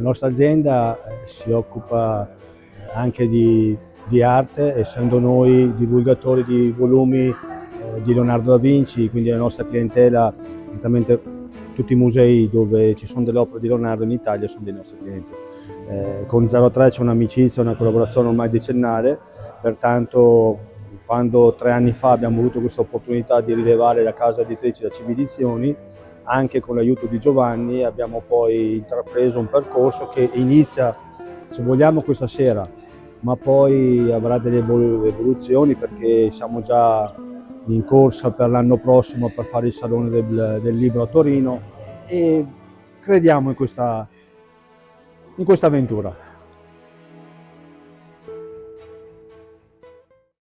La nostra azienda si occupa anche di arte, essendo noi divulgatori di volumi di Leonardo da Vinci, quindi la nostra clientela, praticamente tutti i musei dove ci sono delle opere di Leonardo in Italia sono dei nostri clienti. Con 03 c'è un'amicizia, una collaborazione ormai decennale, pertanto quando 3 anni fa abbiamo avuto questa opportunità di rilevare la casa editrice da CB Edizioni, anche con l'aiuto di Giovanni abbiamo poi intrapreso un percorso che inizia, se vogliamo, questa sera, ma poi avrà delle evoluzioni perché siamo già in corsa per l'anno prossimo per fare il Salone del Libro a Torino e crediamo in questa avventura.